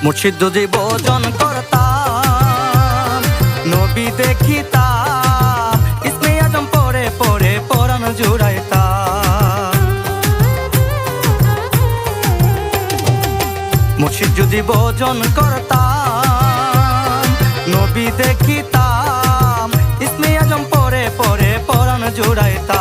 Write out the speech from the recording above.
মুর্শিদ যদি ভজন করতাম, নবী দেখিতাম, ইসমে আজম পড়ে পড়ে পরাণ জুড়াইতাম। মুর্শিদ যদি ভজন করতাম, নবী দেখিতাম, ইসমে আজম পড়ে পড়ে পরাণ জুড়াইতাম।